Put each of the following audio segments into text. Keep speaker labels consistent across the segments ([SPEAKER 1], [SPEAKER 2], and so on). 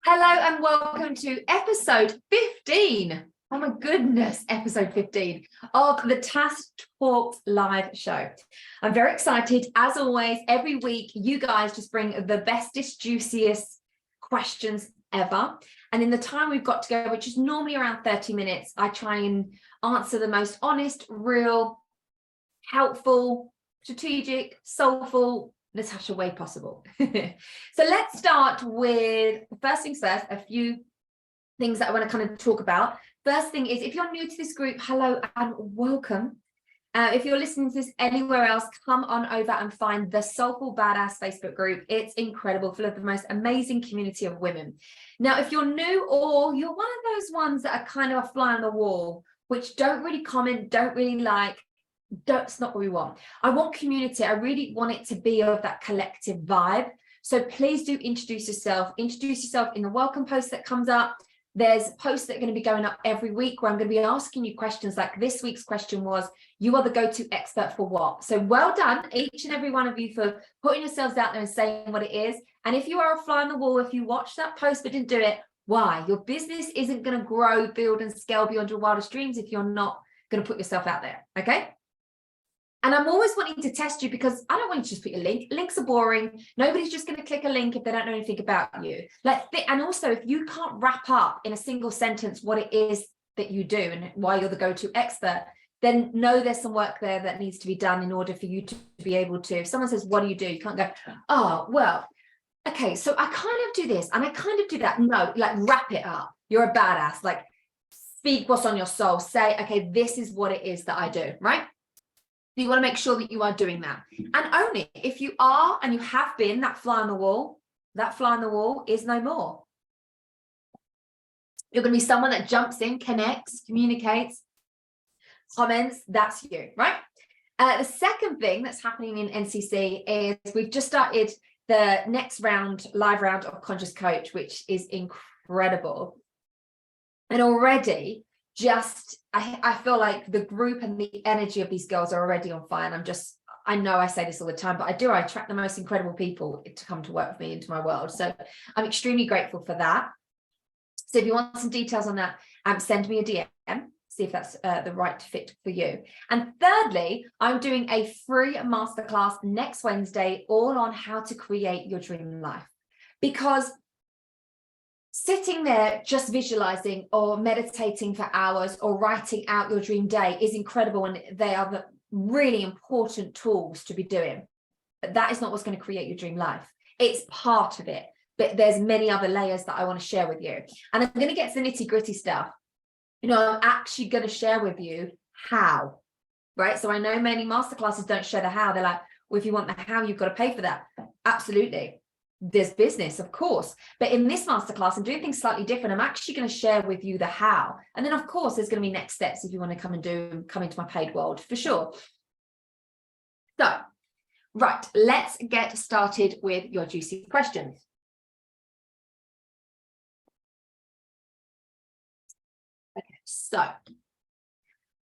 [SPEAKER 1] Hello and welcome to episode 15. Oh my goodness, episode 15 of the Tash Talks live show. I'm very excited. As always, every week, you guys just bring the bestest, juiciest questions ever. And in the time we've got to go, which is normally around 30 minutes, I try and answer the most honest, real, helpful, strategic, soulful, Natasha way possible. So let's start with, first things first, a few things that I want to kind of talk about. First thing is, if you're new to this group, hello and welcome. If you're listening to this anywhere else, come on over and find the Soulful Badass Facebook group. It's incredible, full of the most amazing community of women. Now, if you're new or you're one of those ones that are kind of a fly on the wall, which don't really comment, don't really like, that's not what we want. I want community. I really want it to be of that collective vibe. So please do introduce yourself. Introduce yourself in the welcome post that comes up. There's posts that are going to be going up every week where I'm going to be asking you questions. Like this week's question was, you are the go-to expert for what? So well done, each and every one of you, for putting yourselves out there and saying what it is. And if you are a fly on the wall, if you watched that post but didn't do it, why? Your business isn't going to grow, build, and scale beyond your wildest dreams if you're not going to put yourself out there. Okay. And I'm always wanting to test you because I don't want you to just put your link. Links are boring. Nobody's just going to click a link if they don't know anything about you. And also, if you can't wrap up in a single sentence what it is that you do and why you're the go-to expert, then know there's some work there that needs to be done in order for you to be able to. If someone says, what do? You can't go, oh, well, okay, so I kind of do this and I kind of do that. No, like wrap it up. You're a badass. Like speak what's on your soul. Say, okay, this is what it is that I do, right? So you want to make sure that you are doing that and own it. If you are and you have been that fly on the wall, that fly on the wall is no more. You're going to be someone that jumps in, connects, communicates, comments. That's you, right? The second thing that's happening in NCC is we've just started the next round, live round of Conscious Coach, which is incredible. And already I feel like the group and the energy of these girls are already on fire. And I know I say this all the time, but I attract the most incredible people to come to work with me into my world. So I'm extremely grateful for that. So if you want some details on that, send me a DM, see if that's the right fit for you. And thirdly, I'm doing a free masterclass next Wednesday, all on how to create your dream life. Because sitting there just visualizing or meditating for hours or writing out your dream day is incredible, and they are the really important tools to be doing. But that is not what's going to create your dream life. It's part of it, but there's many other layers that I want to share with you. And I'm going to get to the nitty-gritty stuff. I'm actually going to share with you how, right? So I know many masterclasses don't share the how. They're like, well, if you want the how, you've got to pay for that. Absolutely. There's business, of course, but in this masterclass, I'm doing things slightly different. I'm actually going to share with you the how. And then, of course, there's going to be next steps if you want to come into my paid world for sure. So, right, let's get started with your juicy questions. Okay, so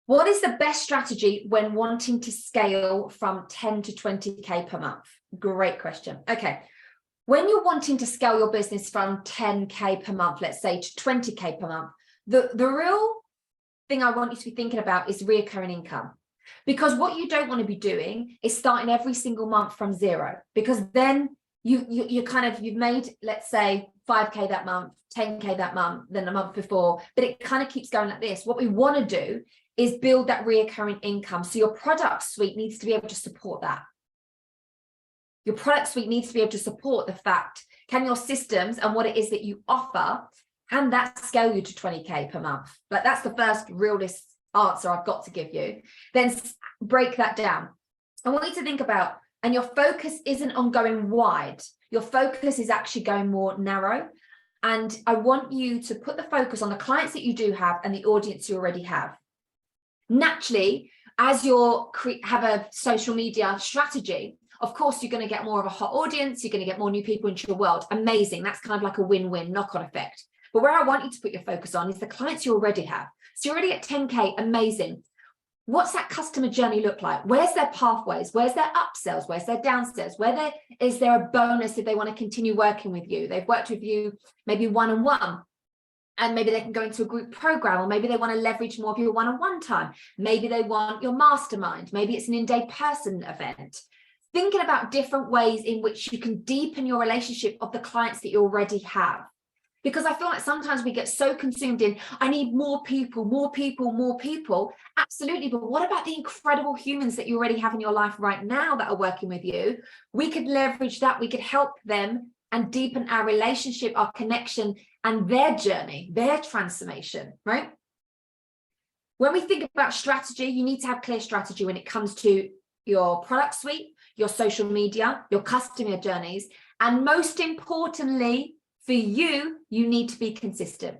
[SPEAKER 1] what is the best strategy when wanting to scale from 10 to 20K per month? Great question. Okay. When you're wanting to scale your business from 10K per month, let's say, to 20K per month, the real thing I want you to be thinking about is recurring income. Because what you don't want to be doing is starting every single month from zero, because then you've made, let's say, 5K that month, 10K that month, then the month before, but it kind of keeps going like this. What we want to do is build that recurring income. So your product suite needs to be able to support that. Your product suite needs to be able to support the fact, can your systems and what it is that you offer, can that scale you to 20K per month? Like that's the first realist answer I've got to give you. Then break that down. I want you to think about, and your focus isn't on going wide. Your focus is actually going more narrow. And I want you to put the focus on the clients that you do have and the audience you already have. Naturally, as you have a social media strategy, of course, you're going to get more of a hot audience. You're going to get more new people into your world. Amazing. That's kind of like a win-win knock-on effect. But where I want you to put your focus on is the clients you already have. So you're already at 10K. Amazing. What's that customer journey look like? Where's their pathways? Where's their upsells? Where's their downsells? Is there a bonus if they want to continue working with you? They've worked with you maybe one-on-one, and maybe they can go into a group program, or maybe they want to leverage more of your one-on-one time. Maybe they want your mastermind. Maybe it's an in-person event. Thinking about different ways in which you can deepen your relationship of the clients that you already have. Because I feel like sometimes we get so consumed in, I need more people, more people, more people. Absolutely. But what about the incredible humans that you already have in your life right now that are working with you? We could leverage that. We could help them and deepen our relationship, our connection, and their journey, their transformation, right? When we think about strategy, you need to have clear strategy when it comes to your product suite, your social media, your customer journeys, and most importantly, for you, you need to be consistent.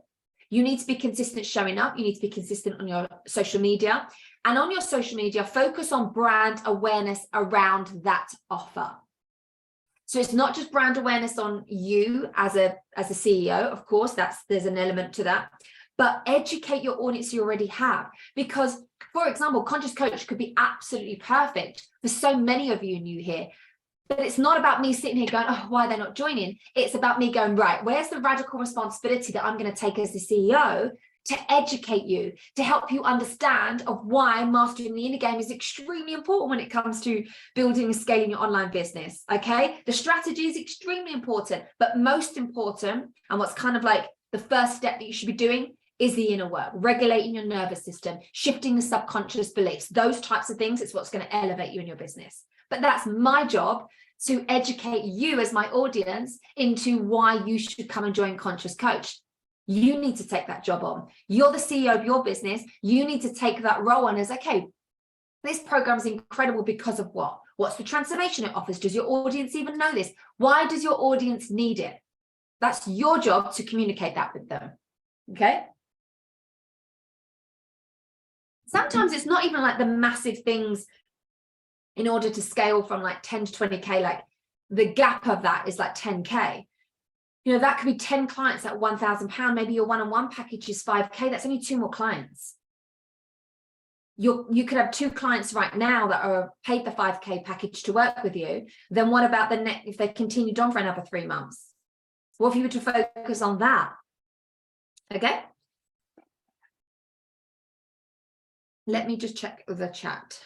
[SPEAKER 1] You need to be consistent showing up. You need to be consistent on your social media. And on your social media, focus on brand awareness around that offer. So it's not just brand awareness on you as a CEO, of course, there's an element to that, but educate your audience you already have. Because, for example, Conscious Coach could be absolutely perfect for so many of you new here. But it's not about me sitting here going, oh, why are they not joining? It's about me going, right, where's the radical responsibility that I'm going to take as the CEO to educate you, to help you understand of why mastering the inner game is extremely important when it comes to building and scaling your online business, okay? The strategy is extremely important, but most important, and what's kind of like the first step that you should be doing, is the inner work, regulating your nervous system, shifting the subconscious beliefs, those types of things. It's what's going to elevate you in your business. But that's my job, to educate you as my audience into why you should come and join Conscious Coach. You need to take that job on. You're the CEO of your business. You need to take that role on as, okay, this program is incredible because of what? What's the transformation it offers? Does your audience even know this? Why does your audience need it? That's your job to communicate that with them, okay? Sometimes it's not even like the massive things in order to scale from like 10 to 20K, like the gap of that is like 10K. You know, that could be 10 clients at £1,000. Maybe your one-on-one package is 5K. That's only 2 more clients. You could have 2 clients right now that are paid the 5K package to work with you. Then what about the next, if they continued on for another 3 months? What if you were to focus on that? Okay. Let me just check the chat.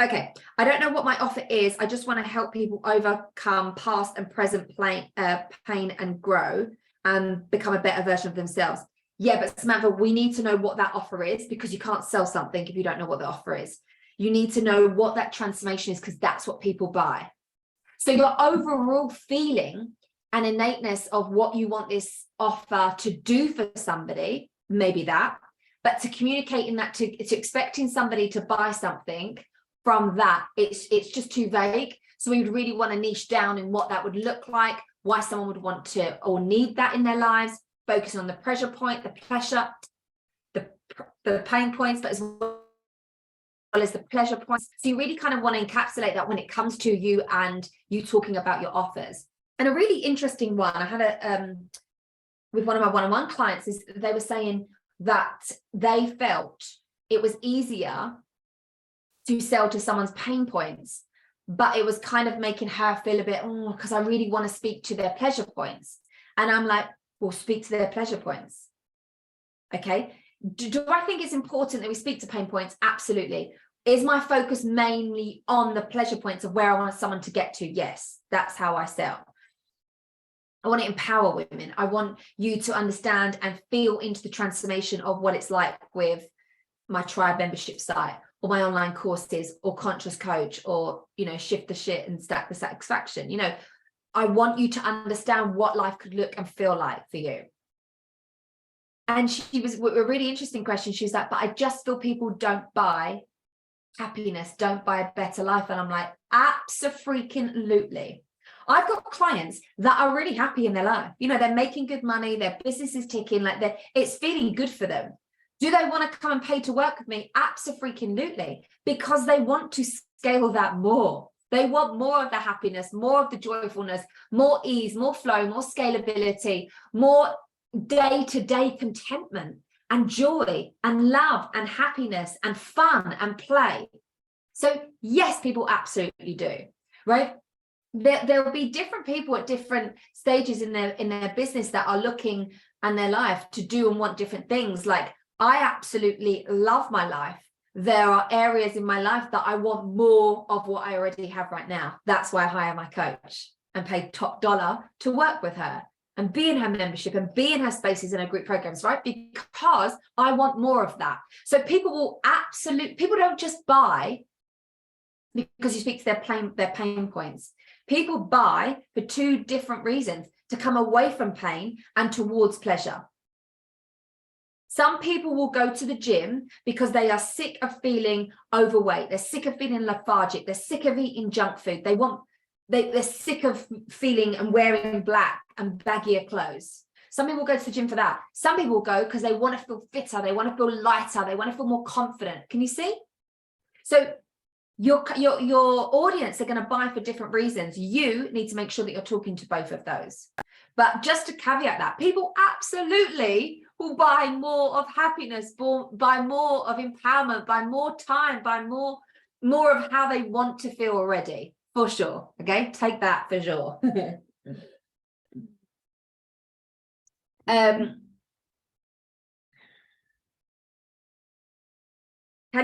[SPEAKER 1] Okay, I don't know what my offer is. I just want to help people overcome past and present pain and grow and become a better version of themselves. Yeah, but Samantha, we need to know what that offer is, because you can't sell something if you don't know what the offer is. You need to know what that transformation is, because that's what people buy. So your overall feeling and innateness of what you want this offer to do for somebody, maybe that, but to communicating that to expecting somebody to buy something from that, it's just too vague. So we would really want to niche down in what that would look like, why someone would want to or need that in their lives, focusing on the pressure point, the pleasure, the pain points, but as well as the pleasure points. So you really kind of want to encapsulate that when it comes to you and you talking about your offers. And a really interesting one, I had with one of my one-on-one clients, is they were saying that they felt it was easier to sell to someone's pain points, but it was kind of making her feel a bit, oh, because I really want to speak to their pleasure points. And I'm like, well, speak to their pleasure points. Okay. Do I think it's important that we speak to pain points? Absolutely. Is my focus mainly on the pleasure points of where I want someone to get to? Yes, that's how I sell. I want to empower women. I want you to understand and feel into the transformation of what it's like with my tribe membership site, or my online courses, or Conscious Coach, or, you know, Shift the Shit and Stack the Satisfaction. You know, I want you to understand what life could look and feel like for you. And she was a really interesting question. She was like, but I just feel people don't buy happiness, don't buy a better life. And I'm like, abso-freaking-lutely. I've got clients that are really happy in their life. You know, they're making good money, their business is ticking, like it's feeling good for them. Do they want to come and pay to work with me? Abso-freaking-lutely, because they want to scale that more. They want more of the happiness, more of the joyfulness, more ease, more flow, more scalability, more day-to-day contentment. and joy and love and happiness and fun and play. So yes, people absolutely do, right? There'll be different people at different stages in their business that are looking and their life to do and want different things. Like, I absolutely love my life. There are areas in my life that I want more of what I already have right now. That's why I hire my coach and pay top dollar to work with her and be in her membership and be in her spaces and her group programs, right? Because I want more of that. So people don't just buy because you speak to their pain points. People buy for two different reasons: to come away from pain and towards pleasure. Some people will go to the gym because they are sick of feeling overweight. They're sick of feeling lethargic. They're sick of eating junk food. They're sick of feeling and wearing black and baggier clothes. Some people go to the gym for that. Some people go because they want to feel fitter. They want to feel lighter. They want to feel more confident. Can you see? So your audience are going to buy for different reasons. You need to make sure that you're talking to both of those. But just to caveat that, people absolutely will buy more of happiness, buy more of empowerment, buy more time, buy more of how they want to feel already, for sure. Okay, take that for sure. Can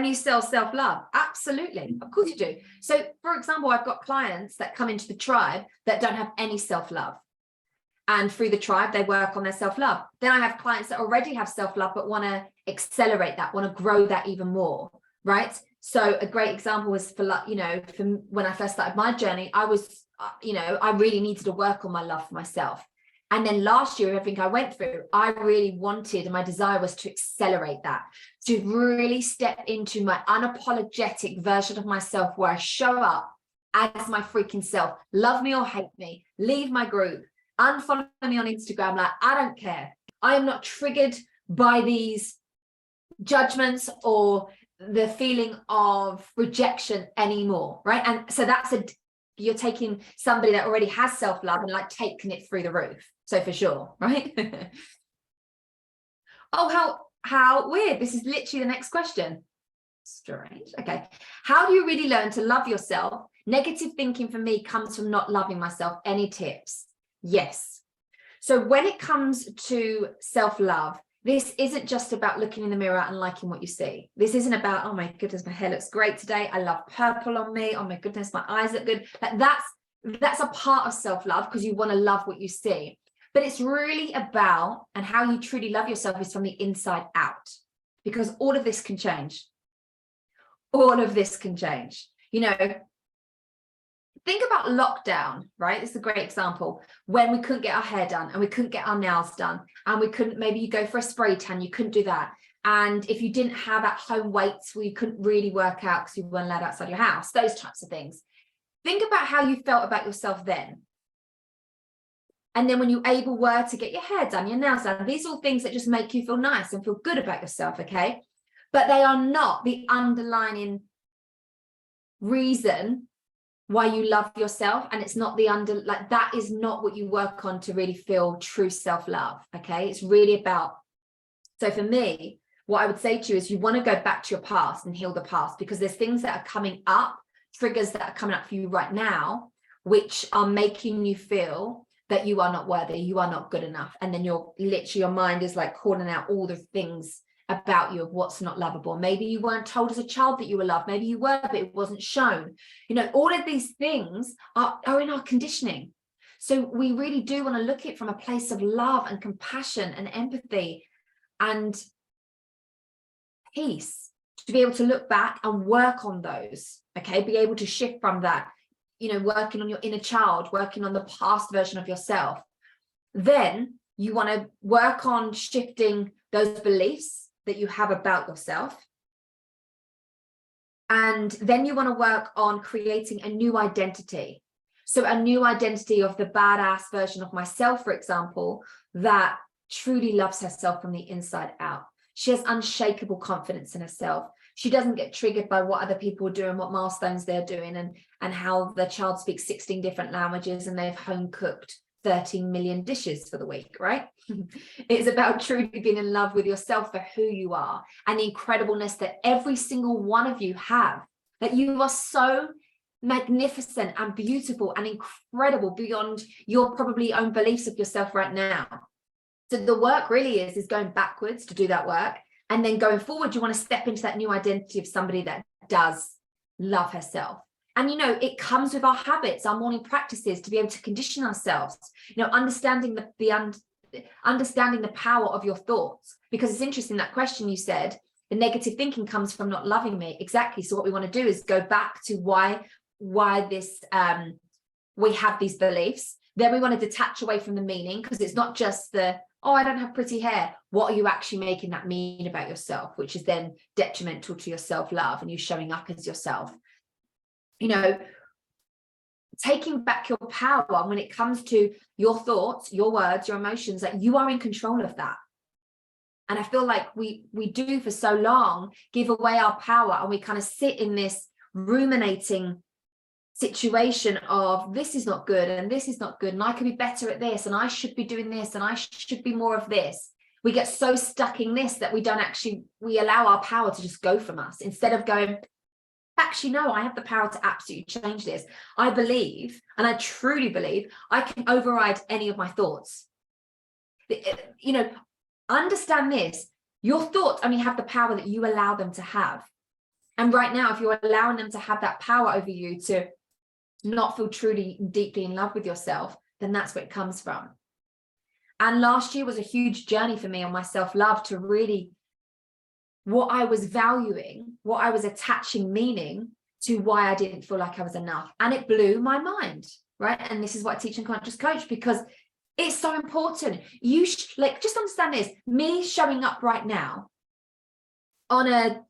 [SPEAKER 1] you sell self-love? Absolutely. Of course you do. So, for example, I've got clients that come into the tribe that don't have any self-love. And through the tribe, they work on their self-love. Then I have clients that already have self-love, but want to accelerate that, want to grow that even more, right? So a great example was for when I first started my journey, I was, I really needed to work on my love for myself. And then last year, everything I went through, I really wanted, and my desire was to accelerate that, to really step into my unapologetic version of myself where I show up as my freaking self, love me or hate me, leave my group, unfollow me on Instagram. Like, I don't care. I am not triggered by these judgments or the feeling of rejection anymore, right? And so you're taking somebody that already has self-love and like taking it through the roof. So for sure, right? Oh, how weird. This is literally the next question. Strange. Okay. How do you really learn to love yourself? Negative thinking for me comes from not loving myself. Any tips? Yes. So when it comes to self-love, this isn't just about looking in the mirror and liking what you see. This isn't about, oh my goodness, my hair looks great today. I love purple on me. Oh my goodness, my eyes look good. Like that's a part of self-love because you want to love what you see. But it's really about, and how you truly love yourself is from the inside out, because all of this can change. All of this can change. Think about lockdown, right? It's a great example. When we couldn't get our hair done and we couldn't get our nails done and we couldn't, maybe you go for a spray tan, you couldn't do that. And if you didn't have at-home weights, you couldn't really work out because you weren't allowed outside your house, those types of things. Think about how you felt about yourself then. And then when you were to get your hair done, your nails done, these are all things that just make you feel nice and feel good about yourself, okay? But they are not the underlying reason why you love yourself, and it's not that is not what you work on to really feel true self-love. Okay, it's really about, so for me, what I would say to you is you want to go back to your past and heal the past, because there's things that are coming up, triggers that are coming up for you right now, which are making you feel that you are not worthy, you are not good enough, and then your mind is like calling out all the things about you of what's not lovable. Maybe you weren't told as a child that you were loved. Maybe you were, but it wasn't shown. All of these things are in our conditioning. So we really do want to look at it from a place of love and compassion and empathy and peace, to be able to look back and work on those, okay? Be able to shift from that, working on your inner child, working on the past version of yourself. Then you want to work on shifting those beliefs that you have about yourself. And then you want to work on creating a new identity. So a new identity of the badass version of myself, for example, that truly loves herself from the inside out. She has unshakable confidence in herself. She doesn't get triggered by what other people are doing, what milestones they're doing, and how their child speaks 16 different languages and they've home cooked 13 million dishes for the week, right? It's about truly being in love with yourself for who you are and the incredibleness that every single one of you have, that you are so magnificent and beautiful and incredible beyond your probably own beliefs of yourself right now. So the work really is going backwards to do that work. And then going forward, you want to step into that new identity of somebody that does love herself. And, it comes with our habits, our morning practices, to be able to condition ourselves, understanding understanding the power of your thoughts. Because it's interesting, that question you said, the negative thinking comes from not loving me. Exactly. So what we want to do is go back to why this, we have these beliefs. Then we want to detach away from the meaning, because it's not just oh, I don't have pretty hair. What are you actually making that mean about yourself, which is then detrimental to your self-love and you showing up as yourself. Taking back your power when it comes to your thoughts, your words, your emotions, that you are in control of that. And I feel like we do for so long give away our power, and we kind of sit in this ruminating situation of this is not good and this is not good and I could be better at this and I should be doing this and I should be more of this. We get so stuck in this that we allow our power to just go from us, instead of going, actually, no, I have the power to absolutely change this. I believe, and I truly believe, I can override any of my thoughts. Understand this. Your thoughts only have the power that you allow them to have. And right now, if you're allowing them to have that power over you to not feel truly deeply in love with yourself, then that's where it comes from. And last year was a huge journey for me on my self-love, to really, what I was valuing, what I was attaching meaning to, why I didn't feel like I was enough. And it blew my mind, right? And this is what I teach and Conscious Coach, because it's so important. You just understand this. Me showing up right now on a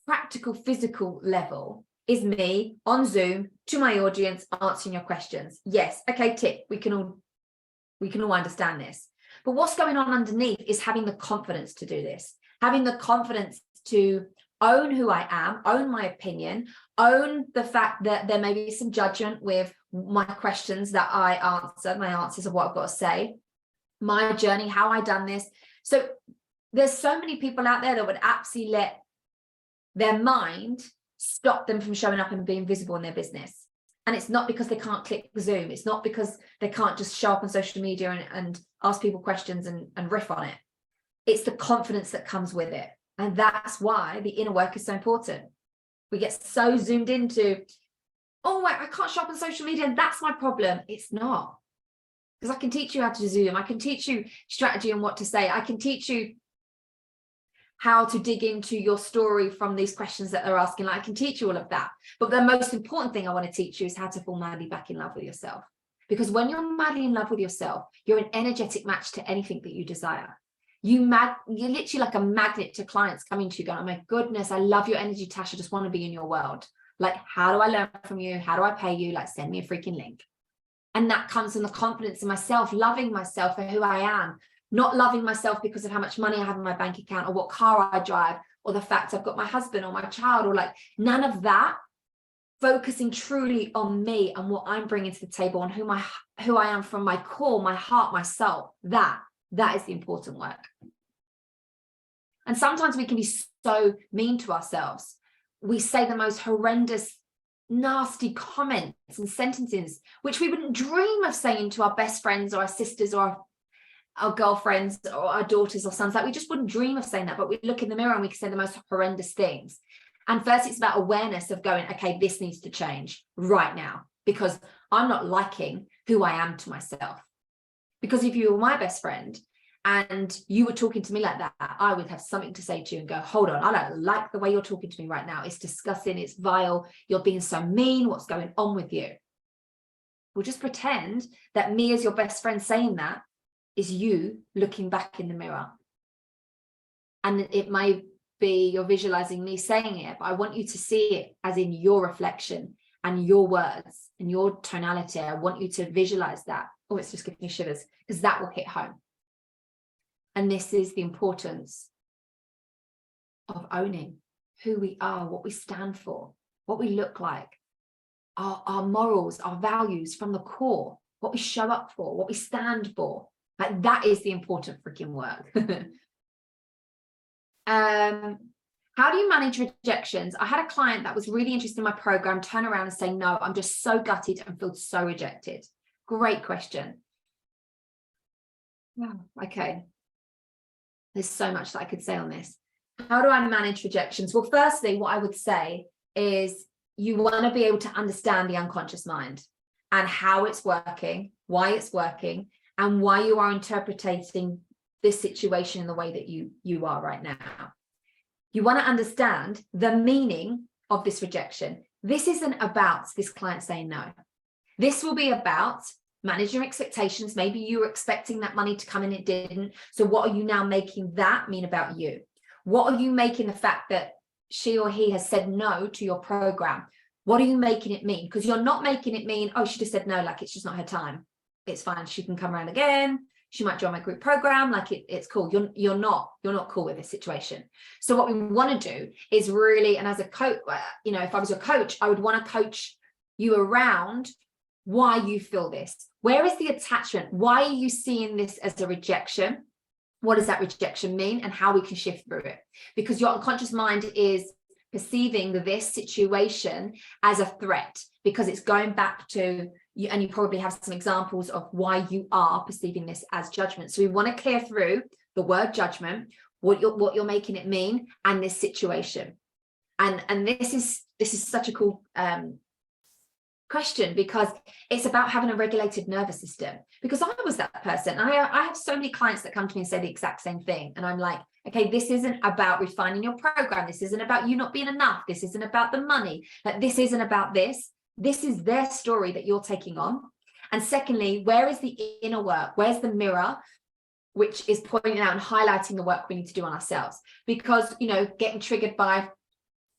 [SPEAKER 1] practical, physical level is me on Zoom to my audience answering your questions. Yes, okay, tick. We can all understand this. But what's going on underneath is having the confidence to do this, having the confidence to own who I am, own my opinion, own the fact that there may be some judgment with my questions that I answer, my answers of what I've got to say, my journey, how I done this. So there's so many people out there that would absolutely let their mind stop them from showing up and being visible in their business. And it's not because they can't click Zoom. It's not because they can't just show up on social media and ask people questions and riff on it. It's the confidence that comes with it. And that's why the inner work is so important. We get so zoomed into, oh, I can't show up on social media and that's my problem. It's not. Because I can teach you how to Zoom. I can teach you strategy and what to say. I can teach you how to dig into your story from these questions that they're asking. Like, I can teach you all of that. But the most important thing I want to teach you is how to fall madly back in love with yourself. Because when you're madly in love with yourself, you're an energetic match to anything that you desire. You're literally like a magnet to clients coming to you going, oh my goodness, I love your energy, Tash. I just want to be in your world. Like, how do I learn from you? How do I pay you? Like, send me a freaking link. And that comes from the confidence in myself, loving myself for who I am, not loving myself because of how much money I have in my bank account or what car I drive or the fact I've got my husband or my child, or like none of that. Focusing truly on me and what I'm bringing to the table and who I am from my core, my heart, my soul. That is the important work. And sometimes we can be so mean to ourselves. We say the most horrendous, nasty comments and sentences, which we wouldn't dream of saying to our best friends or our sisters or our girlfriends or our daughters or sons. Like, we just wouldn't dream of saying that, but we look in the mirror and we can say the most horrendous things. And first, it's about awareness of going, okay, this needs to change right now, because I'm not liking who I am to myself. Because if you were my best friend and you were talking to me like that, I would have something to say to you and go, hold on, I don't like the way you're talking to me right now. It's disgusting. It's vile. You're being so mean. What's going on with you? We'll just pretend that me as your best friend saying that is you looking back in the mirror. And it may be you're visualizing me saying it, but I want you to see it as in your reflection and your words and your tonality. I want you to visualize that. Oh, it's just giving me shivers, because that will hit home. And this is the importance of owning who we are, what we stand for, what we look like, our morals, our values from the core. what we show up for, what we stand for. Like, that is the important freaking work. How do you manage rejections? I had a client that was really interested in my program turn around and say, no, I'm just so gutted and feel so rejected. Great question. Wow, okay. There's so much that I could say on this. How do I manage rejections? Well, firstly, what I would say is you want to be able to understand the unconscious mind and how it's working, why it's working, and why you are interpreting this situation in the way that you are right now. You want to understand the meaning of this rejection. This isn't about this client saying no. This will be about manage your expectations. Maybe you were expecting that money to come in, it didn't. So what are you now making that mean about you? What are you making the fact that she or he has said no to your program? What are you making it mean? Because you're not making it mean, oh, she just said no, like it's just not her time. It's fine. She can come around again. She might join my group program. Like it's cool. You're not cool with this situation. So what we want to do is really, and as a coach, you know, if I was your coach, I would want to coach you around why you feel this. Where is the attachment? Why are you seeing this as a rejection? What does that rejection mean, and how we can shift through it? Because your unconscious mind is perceiving this situation as a threat, because it's going back to you, and you probably have some examples of why you are perceiving this as judgment. So we want to clear through the word judgment, what you're making it mean, and this situation. And this is such a cool question, because it's about having a regulated nervous system. Because I was that person. I have so many clients that come to me and say the exact same thing, and I'm like, okay, this isn't about refining your program. This isn't about you not being enough. This isn't about the money. Like, this isn't about this. This is their story that you're taking on. And secondly, where is the inner work? Where's the mirror, which is pointing out and highlighting the work we need to do on ourselves? Because, you know, getting triggered by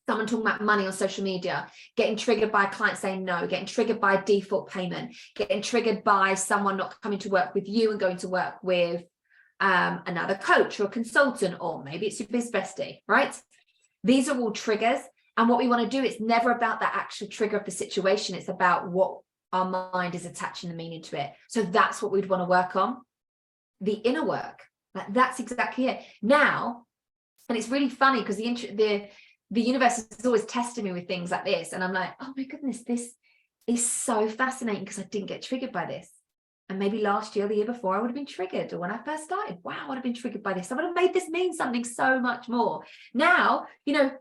[SPEAKER 1] someone talking about money on social media, getting triggered by a client saying no, getting triggered by a default payment, getting triggered by someone not coming to work with you and going to work with another coach or a consultant, or maybe it's your biz bestie, right? These are all triggers. And what we want to do, it's never about that actual trigger of the situation. It's about what our mind is attaching the meaning to it. So that's what we'd want to work on. The inner work. Like, that's exactly it. Now, and it's really funny because the universe is always testing me with things like this. And I'm like, oh my goodness, this is so fascinating, because I didn't get triggered by this. And maybe last year, the year before, I would have been triggered. Or when I first started, wow, I would have been triggered by this. I would have made this mean something so much more. Now, you know,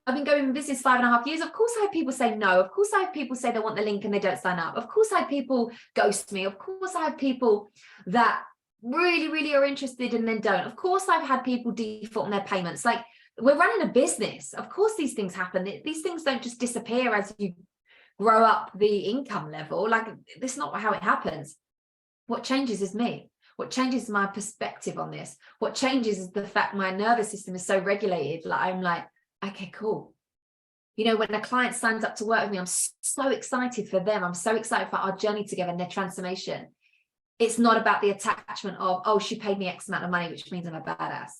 [SPEAKER 1] I've been going in business 5.5 years. Of course, I have people say no. Of course, I have people say they want the link and they don't sign up. Of course, I have people ghost me. Of course, I have people that really, really are interested and then don't. Of course, I've had people default on their payments. Like, we're running a business. Of course, these things happen. These things don't just disappear as you grow up the income level. Like, this is not how it happens. What changes is me. What changes is my perspective on this. What changes is the fact my nervous system is so regulated. Like, I'm like, okay, cool. You know, when a client signs up to work with me, I'm so excited for them. I'm so excited for our journey together and their transformation. It's not about the attachment of, oh, she paid me X amount of money, which means I'm a badass.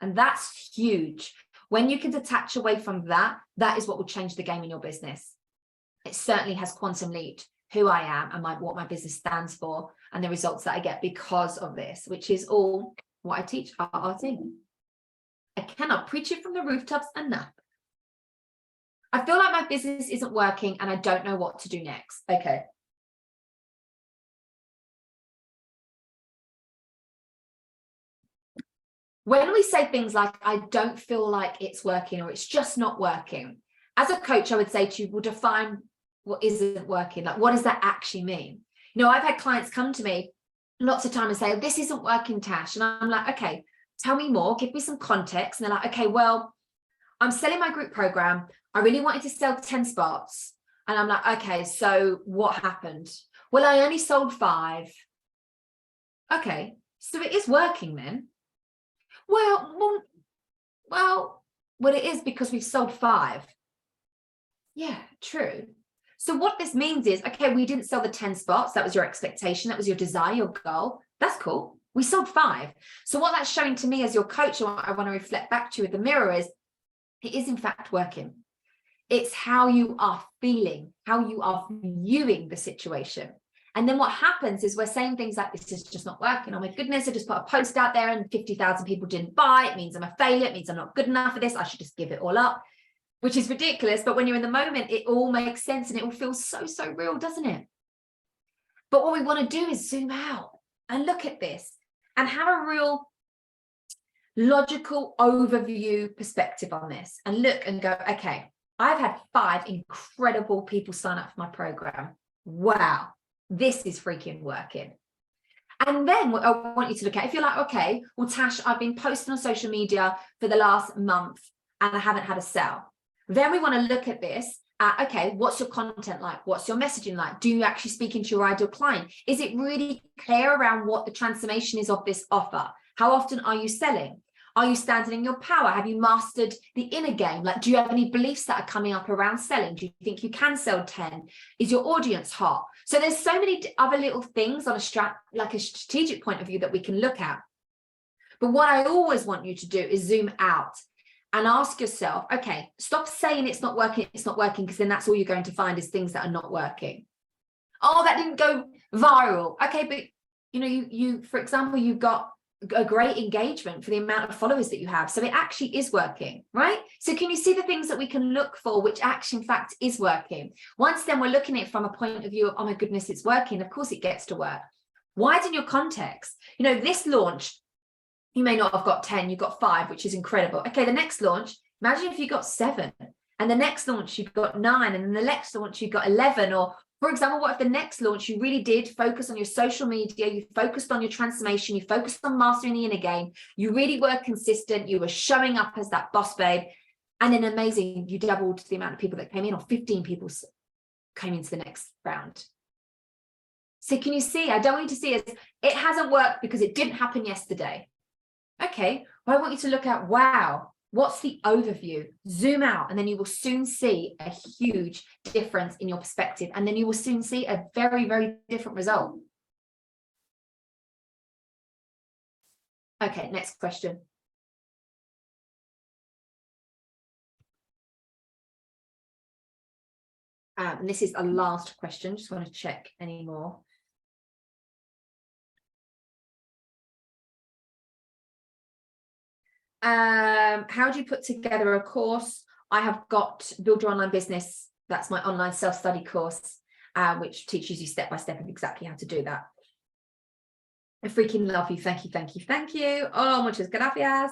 [SPEAKER 1] And that's huge. When you can detach away from that, that is what will change the game in your business. It certainly has quantum leaped who I am and what my business stands for, and the results that I get because of this, which is all what I teach our team. I cannot preach it from the rooftops enough. I feel like my business isn't working and I don't know what to do next. Okay. When we say things like, I don't feel like it's working, or it's just not working, as a coach, I would say to you, well, define what isn't working. Like, what does that actually mean? You know, I've had clients come to me lots of time and say, oh, this isn't working, Tash. And I'm like, okay, tell me more, give me some context. And they're like, okay, well, I'm selling my group program. I really wanted to sell 10 spots. And I'm like, okay, so what happened? Well, I only sold 5. Okay, so it is working then. Well, it is because we've sold 5. Yeah, true. So what this means is, okay, we didn't sell the 10 spots. That was your expectation. That was your desire, your goal. That's cool. We sold 5. So what that's showing to me as your coach, and what I want to reflect back to you with the mirror, is it is in fact working. It's how you are feeling, how you are viewing the situation. And then what happens is we're saying things like, this is just not working. Oh my goodness, I just put a post out there and 50,000 people didn't buy. It means I'm a failure. It means I'm not good enough for this. I should just give it all up, which is ridiculous. But when you're in the moment, it all makes sense and it all feels so, so real, doesn't it? But what we want to do is zoom out and look at this and have a real logical overview perspective on this and look and go, okay, I've had 5 incredible people sign up for my program. Wow, this is freaking working. And then what I want you to look at, if you're like, okay, well, Tash, I've been posting on social media for the last month and I haven't had a sale. Then we want to look at this. Okay, what's your content like? What's your messaging like? Do you actually speak into your ideal client? Is it really clear around what the transformation is of this offer? How often are you selling? Are you standing in your power? Have you mastered the inner game? Like, do you have any beliefs that are coming up around selling? Do you think you can sell 10? Is your audience hot? So there's so many other little things on a strategic point of view that we can look at. But what I always want you to do is zoom out and ask yourself, okay, stop saying it's not working, because then that's all you're going to find is things that are not working. Oh, that didn't go viral. Okay, but you for example, you've got a great engagement for the amount of followers that you have. So it actually is working, right? So can you see the things that we can look for, which actually in fact is working? Once then we're looking at it from a point of view of, oh my goodness, it's working. Of course it gets to work. Widen your context. This launch, you may not have got 10, you've got 5, which is incredible. Okay, the next launch, imagine if you got 7, and the next launch you've got 9, and then the next launch you've got 11, or for example, what if the next launch you really did focus on your social media, you focused on your transformation, you focused on mastering the inner game, you really were consistent, you were showing up as that boss babe, and then amazing, you doubled the amount of people that came in, or 15 people came into the next round. So can you see, I don't want you to see it hasn't worked because it didn't happen yesterday. Okay, well, I want you to look at, wow, what's the overview? Zoom out, and then you will soon see a huge difference in your perspective. And then you will soon see a very, very different result. Okay, next question. And this is a last question. Just want to check any more. How do you put together a course? I have got Build Your Online Business. That's my online self-study course, which teaches you step by step of exactly how to do that. I freaking love you. Thank you, thank you, thank you. Oh, muchas gracias.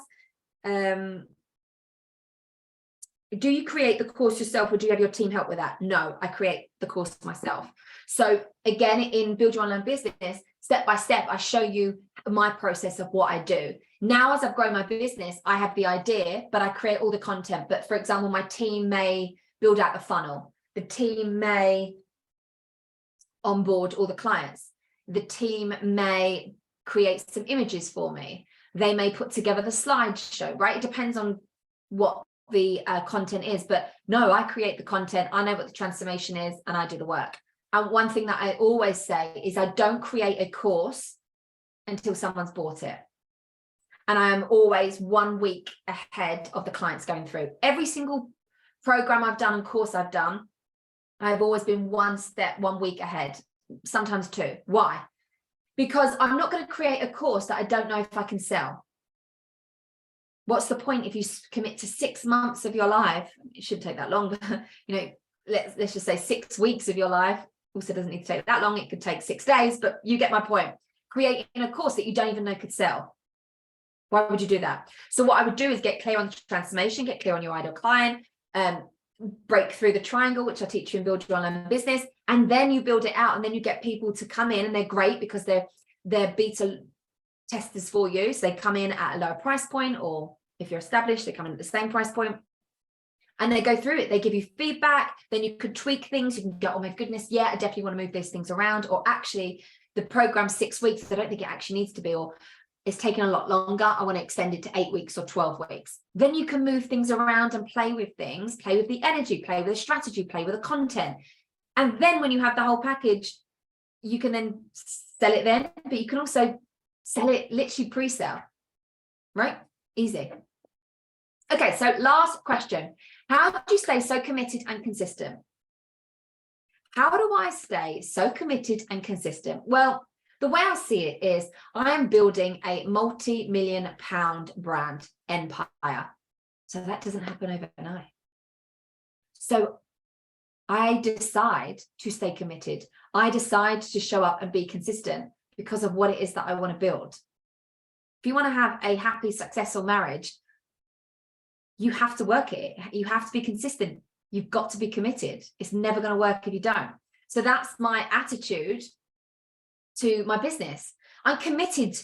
[SPEAKER 1] Do you create the course yourself, or do you have your team help with that? No, I create the course myself. So again, in Build Your Online Business, step by step, I show you my process of what I do. Now, as I've grown my business, I have the idea, but I create all the content. But for example, my team may build out the funnel. The team may onboard all the clients. The team may create some images for me. They may put together the slideshow, right? It depends on what the content is. But no, I create the content. I know what the transformation is, and I do the work. And one thing that I always say is I don't create a course until someone's bought it. And I am always 1 week ahead of the clients going through. Every single program I've done and course I've done, I've always been 1 week ahead, sometimes 2. Why? Because I'm not going to create a course that I don't know if I can sell. What's the point if you commit to 6 months of your life? It shouldn't take that long, but let's just say 6 weeks of your life. Also doesn't need to take that long. It could take 6 days, but you get my point. Creating a course that you don't even know could sell. Why would you do that? So what I would do is get clear on the transformation, get clear on your ideal client, break through the triangle, which I teach you in Build Your Online Business, and then you build it out, and then you get people to come in, and they're great because they're beta testers for you. So they come in at a lower price point, or if you're established, they come in at the same price point, and they go through it. They give you feedback. Then you could tweak things. You can go, oh my goodness, yeah, I definitely want to move those things around, or actually the program's 6 weeks. I don't think it actually needs to be, or it's taking a lot longer. I want to extend it to 8 weeks or 12 weeks. Then you can move things around and play with things, play with the energy, play with the strategy, play with the content. And then when you have the whole package, you can then sell it then, but you can also sell it literally pre-sale, right? Easy. Okay, so last question. How do you stay so committed and consistent? how do I stay so committed and consistent? Well, the way I see it is I am building a multi-million pound brand empire. So that doesn't happen overnight. So I decide to stay committed. I decide to show up and be consistent because of what it is that I want to build. If you want to have a happy, successful marriage, you have to work it. You have to be consistent. You've got to be committed. It's never going to work if you don't. So that's my attitude to my business. I'm committed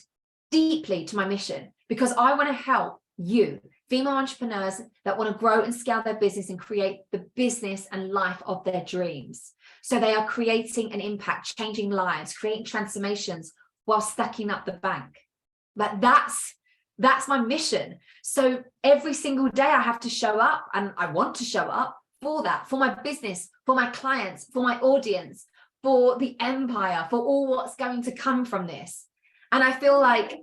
[SPEAKER 1] deeply to my mission because I want to help you, female entrepreneurs that want to grow and scale their business and create the business and life of their dreams. So they are creating an impact, changing lives, creating transformations while stacking up the bank. But that's my mission. So every single day I have to show up, and I want to show up for that, for my business, for my clients, for my audience, for the empire, for all what's going to come from this. And I feel like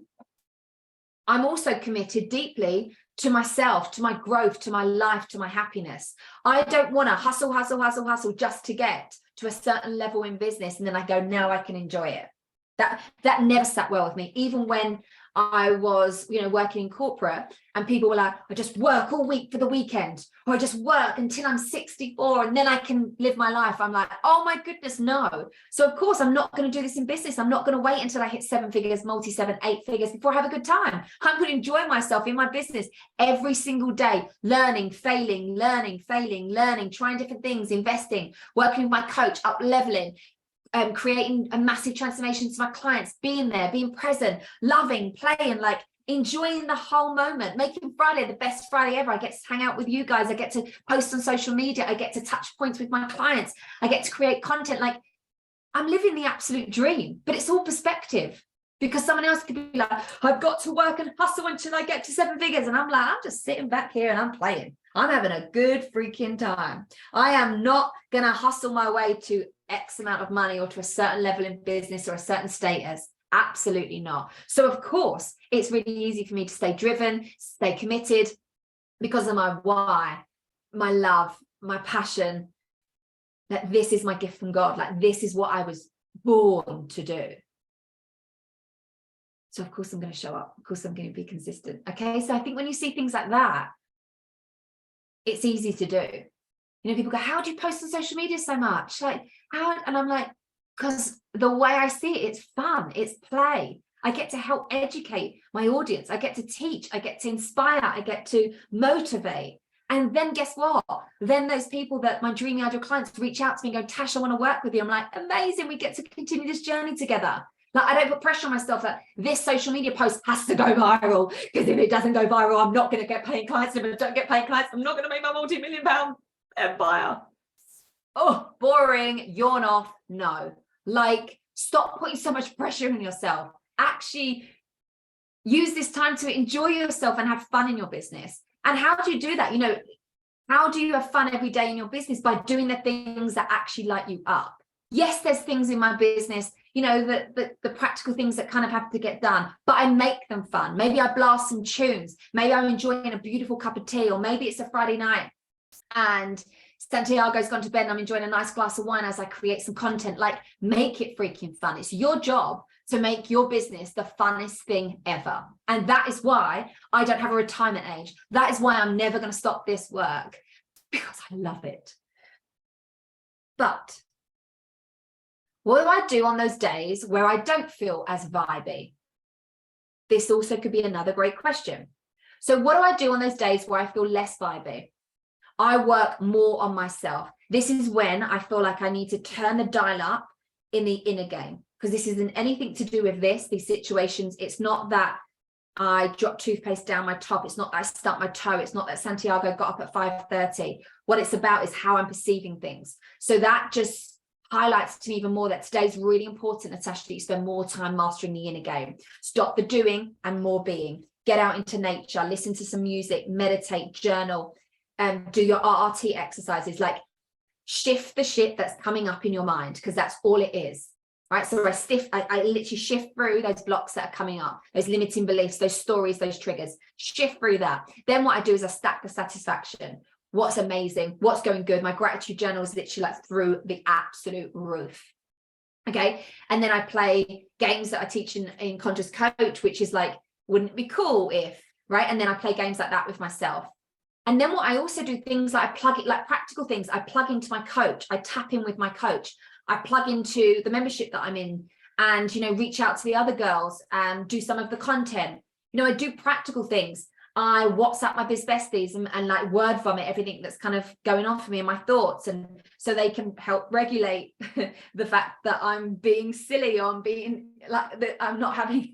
[SPEAKER 1] I'm also committed deeply to myself, to my growth, to my life, to my happiness. I don't want to hustle just to get to a certain level in business. And then I go, now I can enjoy it. That never sat well with me. Even when I was, working in corporate and people were like, I just work all week for the weekend, or I just work until I'm 64 and then I can live my life. I'm like, oh my goodness, no. So of course, I'm not going to do this in business. I'm not going to wait until I hit 7 figures, multi-7, 8 figures before I have a good time. I'm going to enjoy myself in my business every single day, learning, failing, trying different things, investing, working with my coach, up leveling, creating a massive transformation to my clients, being there, being present, loving, playing, like enjoying the whole moment, making Friday the best Friday ever. I get to hang out with you guys. I get to post on social media. I get to touch points with my clients. I get to create content. Like I'm living the absolute dream, but it's all perspective, because someone else could be like, I've got to work and hustle until I get to 7 figures. And I'm like, I'm just sitting back here and I'm playing. I'm having a good freaking time. I am not going to hustle my way to X amount of money or to a certain level in business or a certain status. Absolutely not. So of course, it's really easy for me to stay driven, stay committed, because of my why, my love, my passion, that this is my gift from God. Like this is what I was born to do. So of course I'm going to show up. Of course I'm going to be consistent. Okay. So I think when you see things like that, it's easy to do. People go, how do you post on social media so much? Like, how? And I'm like, because the way I see it, it's fun, it's play. I get to help educate my audience. I get to teach, I get to inspire, I get to motivate. And then guess what? Then those people that my dreamy ideal clients reach out to me and go, Tash, I want to work with you. I'm like, amazing. We get to continue this journey together. Like I don't put pressure on myself that this social media post has to go viral, because if it doesn't go viral, I'm not going to get paying clients. If I don't get paying clients, I'm not going to make my multi-million pound empire. Oh, boring, yawn off. No, like stop putting so much pressure on yourself. Actually use this time to enjoy yourself and have fun in your business. And how do you do that? How do you have fun every day in your business? By doing the things that actually light you up. Yes, there's things in my business, the practical things that kind of have to get done, but I make them fun. Maybe I blast some tunes. Maybe I'm enjoying a beautiful cup of tea, or maybe it's a Friday night and Santiago's gone to bed and I'm enjoying a nice glass of wine as I create some content. Like make it freaking fun. It's your job to make your business the funnest thing ever. And that is why I don't have a retirement age. That is why I'm never going to stop this work, because I love it. But what do I do on those days where I don't feel as vibey? This also could be another great question. So what do I do on those days where I feel less vibey? I work more on myself. This is when I feel like I need to turn the dial up in the inner game, because this isn't anything to do with these situations. It's not that I dropped toothpaste down my top. It's not that I stubbed my toe. It's not that Santiago got up at 5:30. What it's about is how I'm perceiving things. So that just highlights to me even more that today's really important, Natasha, that you spend more time mastering the inner game. Stop the doing and more being. Get out into nature, listen to some music, meditate, journal, do your RRT exercises. Like shift the shit that's coming up in your mind, because that's all it is. Right. So I literally shift through those blocks that are coming up, those limiting beliefs, those stories, those triggers, shift through that. Then what I do is I stack the satisfaction. what's amazing, what's going good. My gratitude journal is literally like through the absolute roof. Okay. And then I play games that I teach in Conscious Coach, which is like, wouldn't it be cool if, right? And then I play games like that with myself. And then what I also do, things like I plug it, like practical things, I plug into my coach, I tap in with my coach, I plug into the membership that I'm in and, you know, reach out to the other girls and do some of the content. You know, I do practical things. I WhatsApp my biz besties and like word vomit everything that's kind of going on for me and my thoughts, and so they can help regulate the fact that I'm being silly, or I'm being like that I'm not having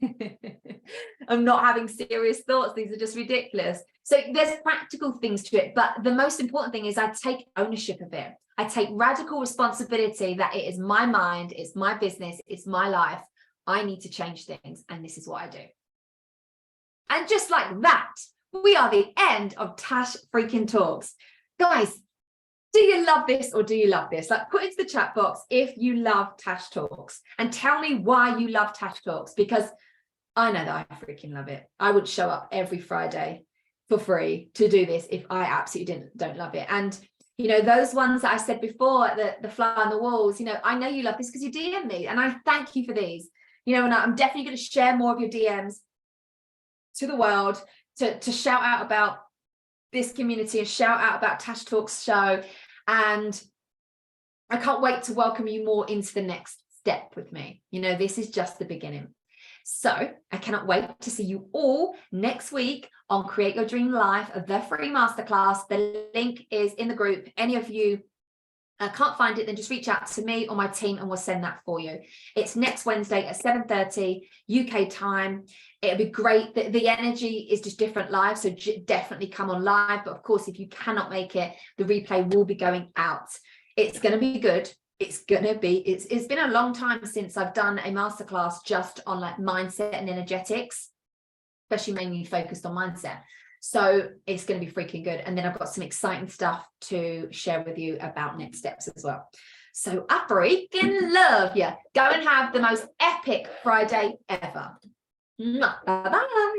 [SPEAKER 1] I'm not having serious thoughts. These are just ridiculous. So there's practical things to it, but the most important thing is I take ownership of it. I take radical responsibility that it is my mind, it's my business, it's my life. I need to change things, and this is what I do. And just like that, we are the end of Tash freaking Talks. Guys, do you love this or do you love this? Like, put into the chat box if you love Tash Talks and tell me why you love Tash Talks, because I know that I freaking love it. I would show up every Friday for free to do this if I absolutely don't love it. And, you know, those ones that I said before, the fly on the walls, you know, I know you love this because you DM me, and I thank you for these. You know, and I'm definitely going to share more of your DMs to the world, to shout out about this community and shout out about Tash Talks show. And I can't wait to welcome you more into the next step with me. You know, this is just the beginning. So I cannot wait to see you all next week on Create Your Dream Life, the free masterclass. The link is in the group. Any of you can't find it, then just reach out to me or my team and we'll send that for you. It's next Wednesday at 7:30 UK time. It'll be great. The energy is just different live, so definitely come on live. But of course, if you cannot make it, the replay will be going out. It's going to be good. It's been a long time since I've done a masterclass just on like mindset and energetics, especially mainly focused on mindset. So it's going to be freaking good. And then I've got some exciting stuff to share with you about next steps as well. So I freaking love you. Go and have the most epic Friday ever. Bye-bye.